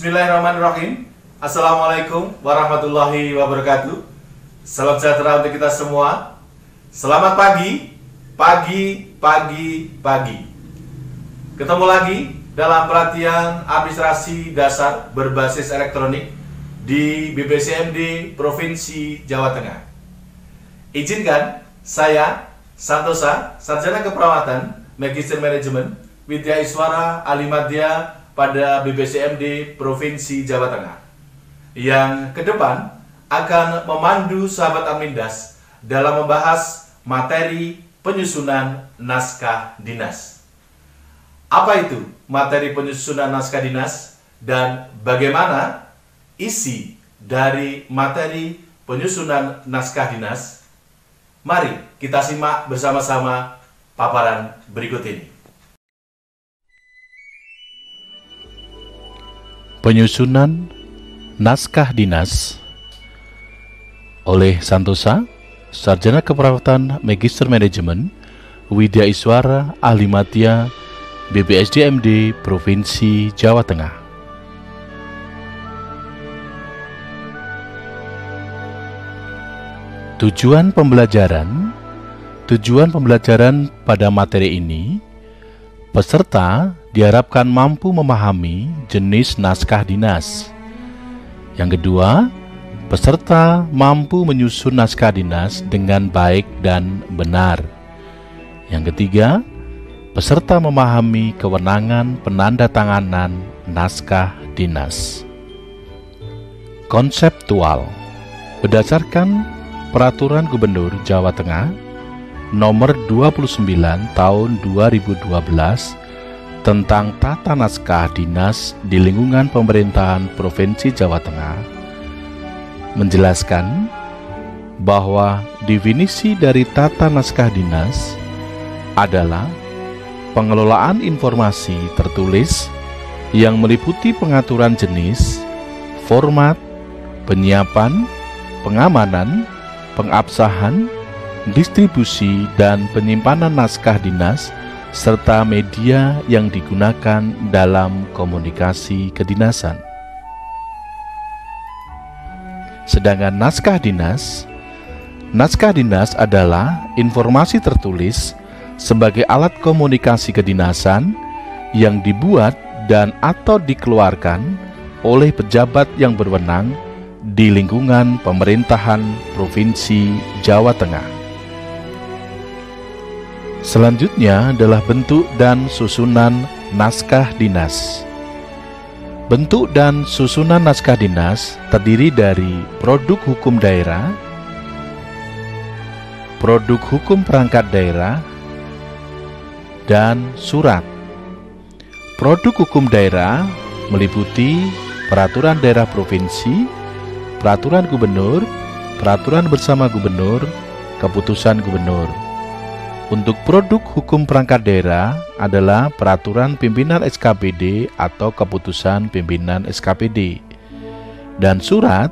Bismillahirrahmanirrahim. Assalamualaikum warahmatullahi wabarakatuh. Salam sejahtera untuk kita semua. Selamat pagi, pagi. Ketemu lagi dalam pelatihan administrasi dasar berbasis elektronik di BPSDM Provinsi Jawa Tengah. Izinkan saya, Santosa, Sarjana Keperawatan, Magister Manajemen, Widya Iswara Alimadya pada BPSDM Provinsi Jawa Tengah, yang ke depan akan memandu sahabat Admindas dalam membahas materi penyusunan naskah dinas. Apa itu materi penyusunan naskah dinas dan bagaimana isi dari materi penyusunan naskah dinas? Mari kita simak bersama-sama paparan berikut ini. Penyusunan naskah dinas oleh Santosa, Sarjana Keperawatan Magister Manajemen, Widya Iswara Alimadya, BPSDMD Provinsi Jawa Tengah. Tujuan pembelajaran pada materi ini, peserta diharapkan mampu memahami jenis naskah dinas. Yang kedua, peserta mampu menyusun naskah dinas dengan baik dan benar. Yang ketiga, peserta memahami kewenangan penandatanganan naskah dinas. Konseptual. Berdasarkan Peraturan Gubernur Jawa Tengah Nomor 29 Tahun 2012 tentang tata naskah dinas di lingkungan pemerintahan Provinsi Jawa Tengah menjelaskan bahwa definisi dari tata naskah dinas adalah pengelolaan informasi tertulis yang meliputi pengaturan jenis, format, penyiapan, pengamanan, pengabsahan, distribusi, dan penyimpanan naskah dinas serta media yang digunakan dalam komunikasi kedinasan. Sedangkan naskah dinas adalah informasi tertulis sebagai alat komunikasi kedinasan yang dibuat dan atau dikeluarkan oleh pejabat yang berwenang di lingkungan pemerintahan Provinsi Jawa Tengah. Selanjutnya adalah bentuk dan susunan naskah dinas. Bentuk dan susunan naskah dinas terdiri dari produk hukum daerah, produk hukum perangkat daerah, dan surat. Produk hukum daerah meliputi peraturan daerah provinsi, peraturan gubernur, peraturan bersama gubernur, keputusan gubernur. Untuk produk hukum perangkat daerah adalah peraturan pimpinan SKPD atau keputusan pimpinan SKPD. Dan surat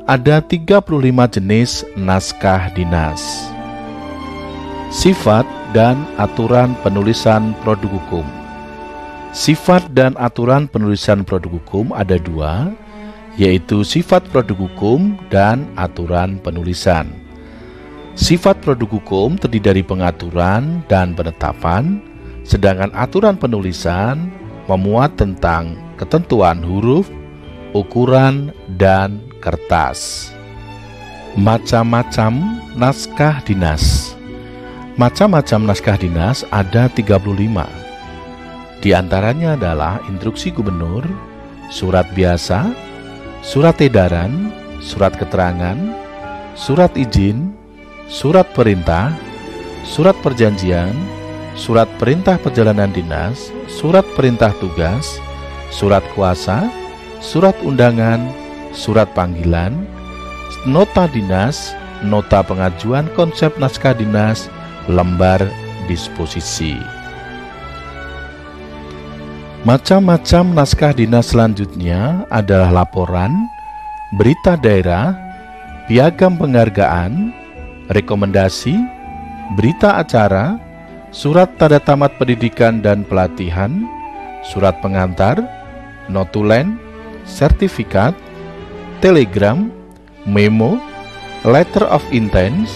ada 35 jenis naskah dinas. Sifat dan aturan penulisan produk hukum. Sifat dan aturan penulisan produk hukum ada dua, yaitu sifat produk hukum dan aturan penulisan. Sifat produk hukum terdiri dari pengaturan dan penetapan, sedangkan aturan penulisan memuat tentang ketentuan huruf, ukuran, dan kertas. Macam-macam naskah dinas. Macam-macam naskah dinas ada 35. Di antaranya adalah instruksi gubernur, surat biasa, surat edaran, surat keterangan, surat izin, surat perintah, surat perjanjian, surat perintah perjalanan dinas, surat perintah tugas, surat kuasa, surat undangan, surat panggilan, nota dinas, nota pengajuan konsep naskah dinas, lembar disposisi. Macam-macam naskah dinas selanjutnya adalah laporan, berita daerah, piagam penghargaan, rekomendasi, berita acara, surat tanda tamat pendidikan dan pelatihan, surat pengantar, notulen, sertifikat, telegram, memo, letter of intent,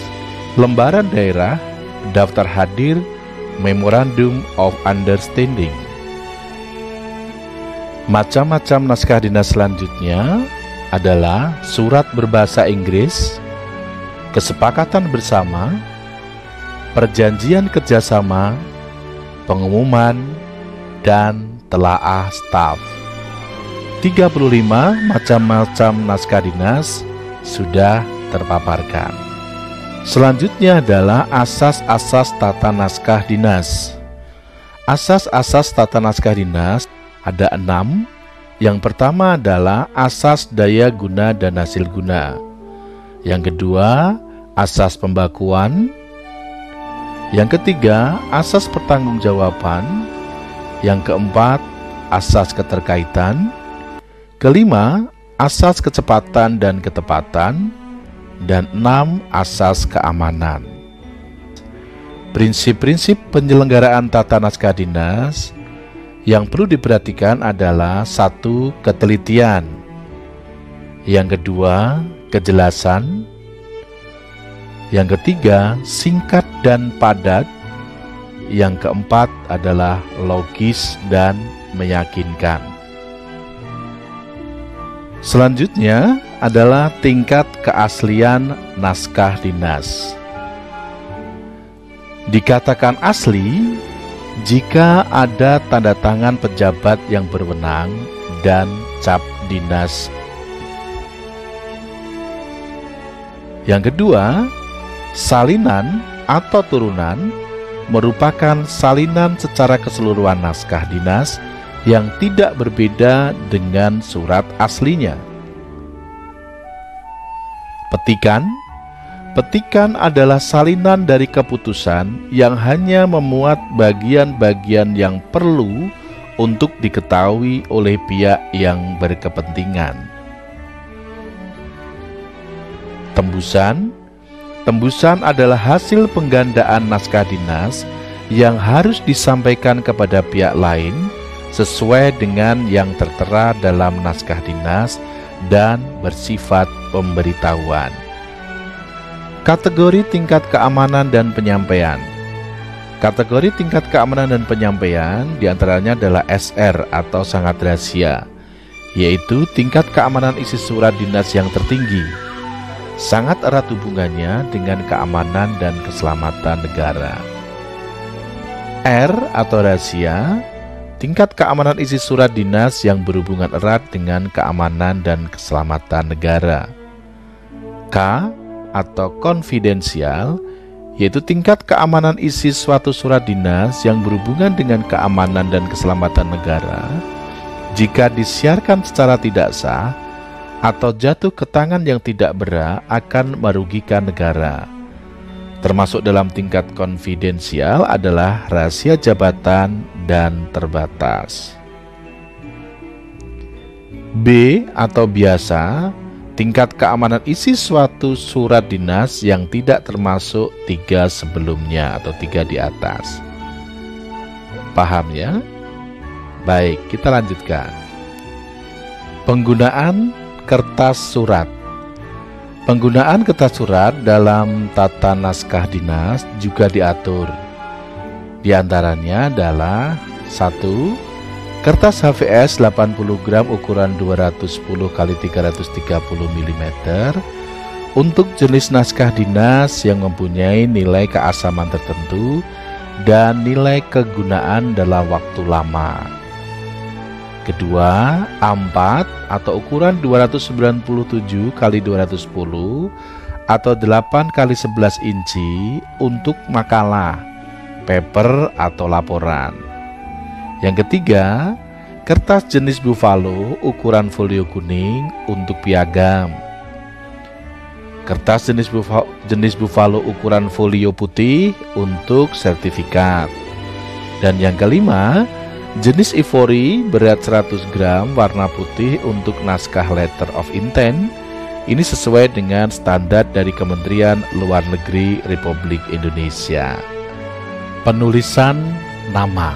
lembaran daerah, daftar hadir, memorandum of understanding. Macam-macam naskah dinas selanjutnya adalah surat berbahasa Inggris, kesepakatan bersama, perjanjian kerjasama, pengumuman, dan telaah staf. 35 macam-macam naskah dinas sudah terpaparkan. Selanjutnya adalah asas-asas tata naskah dinas. Asas-asas tata naskah dinas ada 6. Yang pertama adalah asas daya guna dan hasil guna. Yang kedua, asas pembakuan. Yang ketiga, asas pertanggungjawaban. Yang keempat, asas keterkaitan. Kelima, asas kecepatan dan ketepatan. Dan 6, asas keamanan. Prinsip-prinsip penyelenggaraan tata naskah dinas yang perlu diperhatikan adalah 1. Ketelitian. Yang kedua, kejelasan. Yang ketiga, singkat dan padat. Yang keempat adalah logis dan meyakinkan. Selanjutnya adalah tingkat keaslian naskah dinas. Dikatakan asli jika ada tanda tangan pejabat yang berwenang dan cap dinas. Yang kedua, salinan atau turunan merupakan salinan secara keseluruhan naskah dinas yang tidak berbeda dengan surat aslinya. Petikan. Petikan adalah salinan dari keputusan yang hanya memuat bagian-bagian yang perlu untuk diketahui oleh pihak yang berkepentingan. Tembusan. Tembusan adalah hasil penggandaan naskah dinas yang harus disampaikan kepada pihak lain sesuai dengan yang tertera dalam naskah dinas dan bersifat pemberitahuan. Kategori tingkat keamanan dan penyampaian. Kategori tingkat keamanan dan penyampaian diantaranya adalah SR atau sangat rahasia, yaitu tingkat keamanan isi surat dinas yang tertinggi. Sangat erat hubungannya dengan keamanan dan keselamatan negara. R atau rahasia, tingkat keamanan isi surat dinas yang berhubungan erat dengan keamanan dan keselamatan negara. K atau konfidensial, yaitu tingkat keamanan isi suatu surat dinas yang berhubungan dengan keamanan dan keselamatan negara jika disiarkan secara tidak sah atau jatuh ke tangan yang tidak berhak akan merugikan negara. Termasuk dalam tingkat konfidensial adalah rahasia jabatan dan terbatas. B atau biasa, tingkat keamanan isi suatu surat dinas yang tidak termasuk 3 sebelumnya atau 3 di atas. Paham ya? Baik, kita lanjutkan. Penggunaan kertas surat. Penggunaan kertas surat dalam tata naskah dinas juga diatur. Di antaranya adalah 1. Kertas HVS 80 gram ukuran 210 x 330 mm untuk jenis naskah dinas yang mempunyai nilai keasaman tertentu dan nilai kegunaan dalam waktu lama. Kedua, A4 atau ukuran 297 x 210 atau 8 x 11 inci untuk makalah, paper atau laporan. Yang ketiga, kertas jenis buffalo ukuran folio kuning untuk piagam. Kertas jenis buffalo ukuran folio putih untuk sertifikat. Dan yang kelima, jenis ivory berat 100 gram warna putih untuk naskah letter of intent. Ini sesuai dengan standar dari Kementerian Luar Negeri Republik Indonesia. Penulisan nama.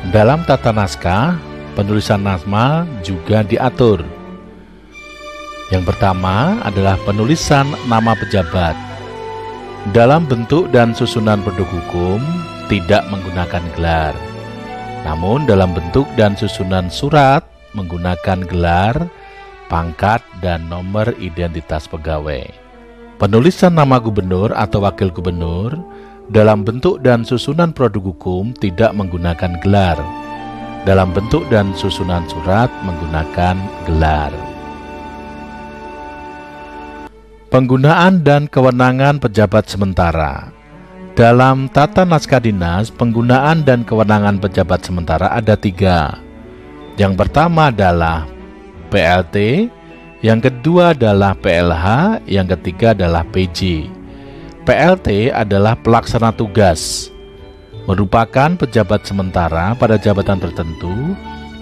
Dalam tata naskah, penulisan nama juga diatur. Yang pertama adalah penulisan nama pejabat. Dalam bentuk dan susunan produk hukum tidak menggunakan gelar. Namun dalam bentuk dan susunan surat menggunakan gelar, pangkat, dan nomor identitas pegawai. Penulisan nama gubernur atau wakil gubernur dalam bentuk dan susunan produk hukum tidak menggunakan gelar. Dalam bentuk dan susunan surat menggunakan gelar. Penggunaan dan kewenangan pejabat sementara. Dalam tata naskah dinas, penggunaan dan kewenangan pejabat sementara ada 3. Yang pertama adalah PLT, yang kedua adalah PLH, yang ketiga adalah PJ. PLT adalah pelaksana tugas, merupakan pejabat sementara pada jabatan tertentu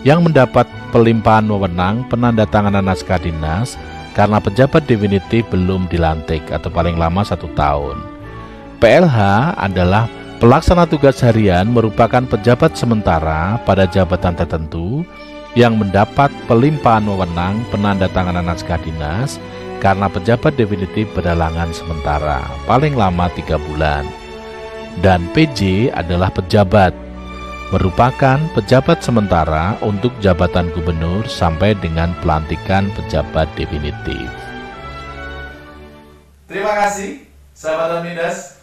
yang mendapat pelimpahan wewenang penandatanganan naskah dinas karena pejabat definitif belum dilantik atau paling lama 1 tahun. PLH adalah pelaksana tugas harian, merupakan pejabat sementara pada jabatan tertentu yang mendapat pelimpahan wewenang penandatanganan naskah dinas karena pejabat definitif berhalangan sementara, paling lama 3 bulan. Dan PJ adalah pejabat, merupakan pejabat sementara untuk jabatan gubernur sampai dengan pelantikan pejabat definitif. Terima kasih sahabat Midas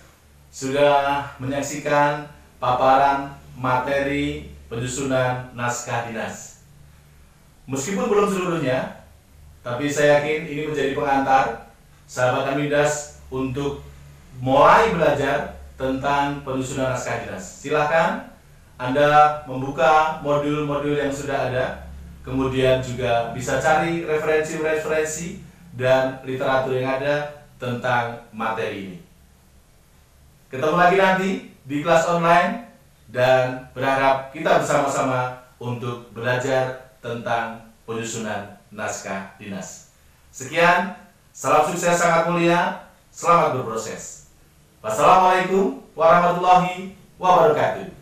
sudah menyaksikan paparan materi penyusunan naskah dinas. Meskipun belum seluruhnya, tapi saya yakin ini menjadi pengantar sahabat Midas untuk mulai belajar tentang penyusunan naskah dinas. Silakan Anda membuka modul-modul yang sudah ada, kemudian juga bisa cari referensi-referensi dan literatur yang ada tentang materi ini. Ketemu lagi nanti di kelas online dan berharap kita bersama-sama untuk belajar tentang penyusunan naskah dinas. Sekian, salam sukses sangat mulia, selamat berproses. Wassalamualaikum warahmatullahi wabarakatuh.